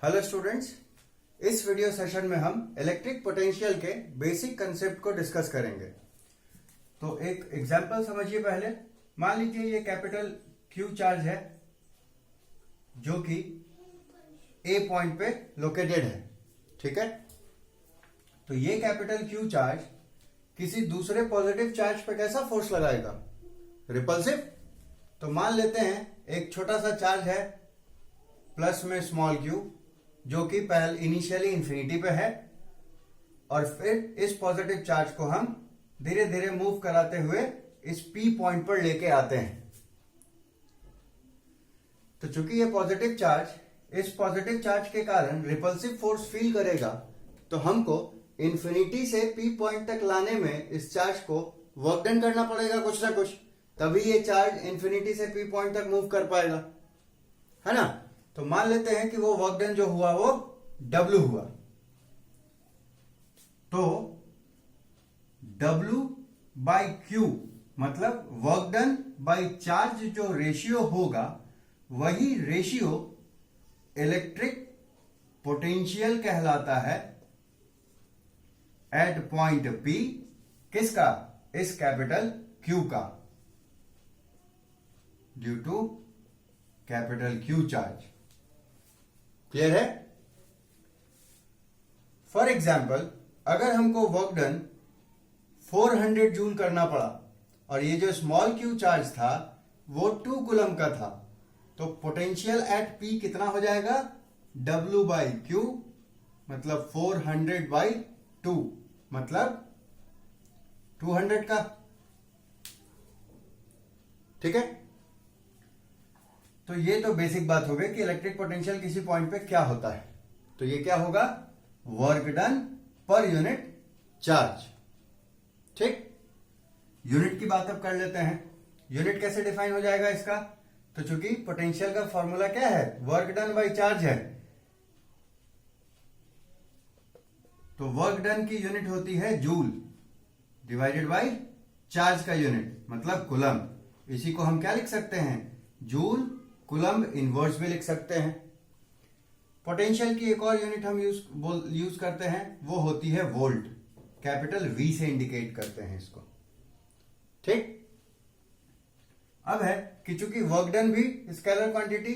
Hello students, इस video session में हम इलेक्ट्रिक पोटेंशियल के बेसिक कंसेप्ट को डिस्कस करेंगे। तो एक एग्जांपल समझिए। पहले मान लीजिए ये कैपिटल क्यू चार्ज है जो कि ए पॉइंट पे लोकेटेड है। ठीक है, तो ये कैपिटल क्यू चार्ज किसी दूसरे पॉजिटिव चार्ज पे कैसा फोर्स लगाएगा? रिपल्सिव। तो मान लेते हैं एक छोटा सा चार्ज है प्लस में स्मॉल क्यू जो कि पहले इनिशियली इंफिनिटी पे है, और फिर इस पॉजिटिव चार्ज को हम धीरे धीरे मूव कराते हुए इस पी पॉइंट पर लेके आते हैं। तो चूंकि ये पॉजिटिव चार्ज इस पॉजिटिव चार्ज के कारण रिपल्सिव फोर्स फील करेगा, तो हमको इंफिनिटी से पी पॉइंट तक लाने में इस चार्ज को वर्क डन करना पड़ेगा कुछ ना कुछ, तभी ये चार्ज इंफिनिटी से पी पॉइंट तक मूव कर पाएगा, है ना। तो मान लेते हैं कि वो वर्क डन जो हुआ वो W हुआ। तो W बाई Q मतलब वर्क डन बाई चार्ज जो रेशियो होगा वही रेशियो इलेक्ट्रिक पोटेंशियल कहलाता है एट पॉइंट P। किसका? इस कैपिटल Q का, due to capital Q charge. Clear है? फॉर एग्जाम्पल, अगर हमको वर्क डन 400 जूल करना पड़ा और ये जो स्मॉल क्यू चार्ज था वो 2 कूलम का था, तो पोटेंशियल एट पी कितना हो जाएगा? W बाई क्यू मतलब 400 बाई 2 मतलब 200 का। ठीक है, तो ये तो बेसिक बात हो गई कि इलेक्ट्रिक पोटेंशियल किसी पॉइंट पे क्या होता है। तो ये क्या होगा? Work done per unit charge. ठीक, यूनिट की बात अब कर लेते हैं। यूनिट कैसे डिफाइन हो जाएगा इसका? तो चूंकि पोटेंशियल का फॉर्मूला क्या है? वर्क डन बाई चार्ज है, तो वर्क डन की यूनिट होती है जूल डिवाइडेड बाई चार्ज का यूनिट मतलब कूलम। इसी को हम क्या लिख सकते हैं? जूल कूलम इनवर्स भी लिख सकते हैं। पोटेंशियल की एक और यूनिट हम यूज करते हैं, वो होती है वोल्ट। कैपिटल V से इंडिकेट करते हैं इसको। ठीक, अब है कि चूंकि वर्क डन भी स्केलर क्वांटिटी,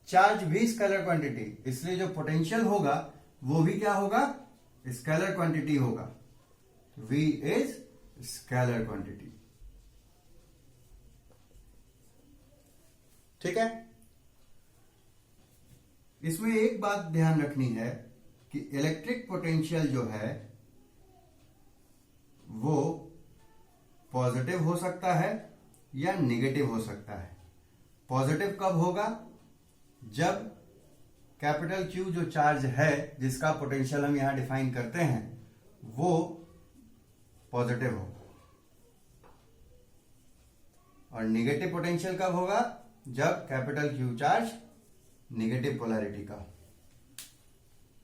चार्ज भी स्केलर क्वांटिटी, इसलिए जो पोटेंशियल होगा वो भी क्या होगा? स्केलर क्वांटिटी होगा। V is scalar quantity. ठीक है, इसमें एक बात ध्यान रखनी है कि इलेक्ट्रिक पोटेंशियल जो है वो पॉजिटिव हो सकता है या नेगेटिव हो सकता है। पॉजिटिव कब होगा? जब कैपिटल Q जो चार्ज है जिसका पोटेंशियल हम यहां डिफाइन करते हैं वो पॉजिटिव होगा, और नेगेटिव पोटेंशियल कब होगा? जब capital Q charge negative polarity का।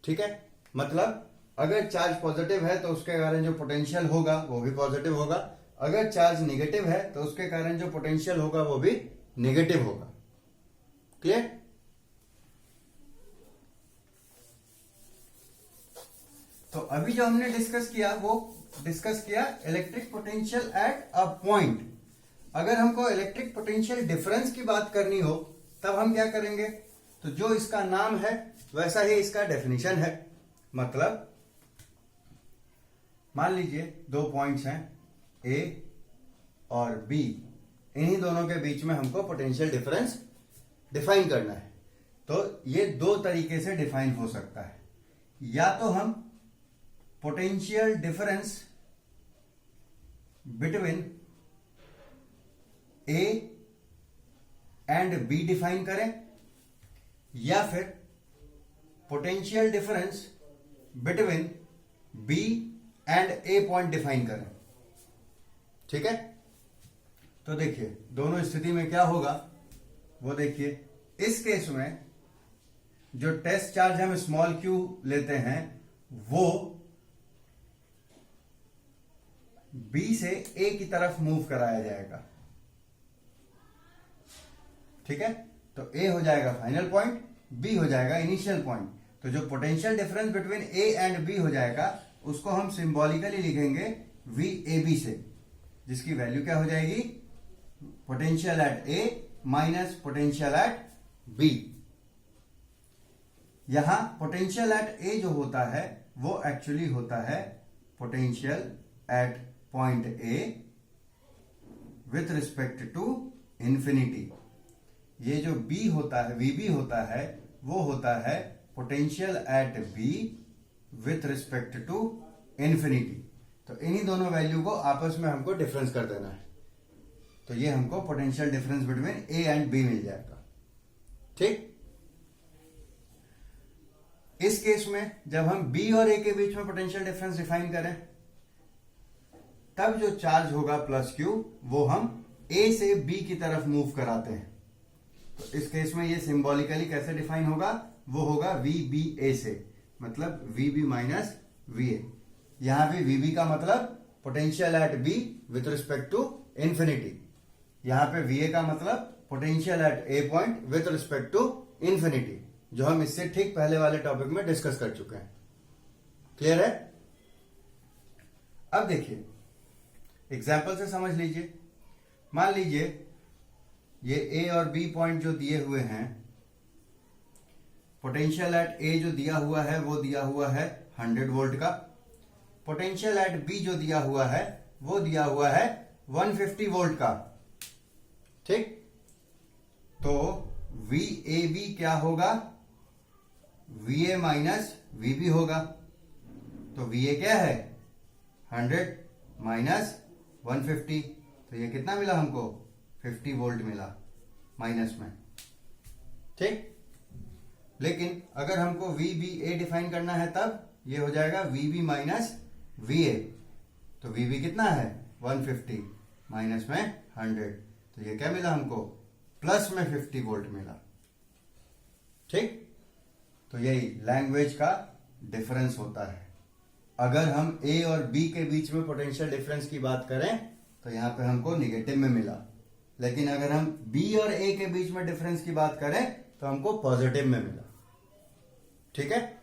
ठीक है, मतलब अगर चार्ज पॉजिटिव है तो उसके कारण जो पोटेंशियल होगा वो भी पॉजिटिव होगा, अगर चार्ज नेगेटिव है तो उसके कारण जो पोटेंशियल होगा वो भी नेगेटिव होगा। क्लियर? तो अभी जो हमने डिस्कस किया वो डिस्कस किया electric potential at a point. अगर हमको इलेक्ट्रिक पोटेंशियल डिफरेंस की बात करनी हो तब हम क्या करेंगे? तो जो इसका नाम है वैसा ही इसका डेफिनेशन है। मतलब मान लीजिए दो पॉइंट्स हैं A और B, इन्हीं दोनों के बीच में हमको पोटेंशियल डिफरेंस डिफाइन करना है। तो ये दो तरीके से डिफाइन हो सकता है। या तो हम potential difference between A and B define करें, या फिर potential difference between B and A point define करें। ठीक है, तो देखिए दोनों स्थिति में क्या होगा वो देखिए। इस केस में जो टेस्ट चार्ज हम स्मॉल q लेते हैं वो B से A की तरफ मूव कराया जाएगा। ठीक है, तो A हो जाएगा फाइनल पॉइंट, B हो जाएगा इनिशियल पॉइंट। तो जो potential difference between A and B हो जाएगा उसको हम सिंबॉलिकली लिखेंगे वी ए बी से, जिसकी वैल्यू क्या हो जाएगी, potential at A minus potential at B. यहां पोटेंशियल एट ए जो होता है वो एक्चुअली होता है potential at point A with respect to infinity. ये जो बी होता है, वीबी होता है, वो होता है potential at B with respect to infinity. तो इन्हीं दोनों वैल्यू को आपस में हमको डिफरेंस कर देना है, तो ये हमको potential difference between A and B मिल जाएगा। ठीक, इस केस में जब हम बी और ए के बीच में पोटेंशियल डिफरेंस डिफाइन करें तब जो चार्ज होगा प्लस क्यू वो हम ए से बी की तरफ मूव कराते हैं। तो इस केस में ये सिंबॉलिकली कैसे डिफाइन होगा, वो होगा वी बी ए से, मतलब V B minus V A. यहां भी वी बी का मतलब potential at B with respect to infinity, यहां पे वी ए का मतलब potential at A point with respect to infinity, जो हम इससे ठीक पहले वाले टॉपिक में डिस्कस कर चुके हैं। क्लियर है? अब देखिए एग्जाम्पल से समझ लीजिए। मान लीजिए ये ए और बी पॉइंट जो दिए हुए हैं, पोटेंशियल एट ए जो दिया हुआ है वो दिया हुआ है 100 वोल्ट का, पोटेंशियल एट बी जो दिया हुआ है वो दिया हुआ है 150 वोल्ट का। ठीक, तो वी ए बी क्या होगा, V A minus V B होगा। तो वी ए क्या है 100 माइनस 150, तो ये कितना मिला हमको, 50 वोल्ट मिला माइनस में। ठीक, लेकिन अगर हमको वी बी ए डिफाइन करना है तब ये हो जाएगा V B minus V A. तो वी बी कितना है 150 माइनस में 100, तो ये क्या मिला हमको, प्लस में 50 वोल्ट मिला। ठीक, तो यही लैंग्वेज का डिफरेंस होता है। अगर हम ए और बी के बीच में पोटेंशियल डिफरेंस की बात करें तो यहां पे हमको निगेटिव में मिला, लेकिन अगर हम बी और ए के बीच में डिफरेंस की बात करें तो हमको पॉजिटिव में मिला। ठीक है?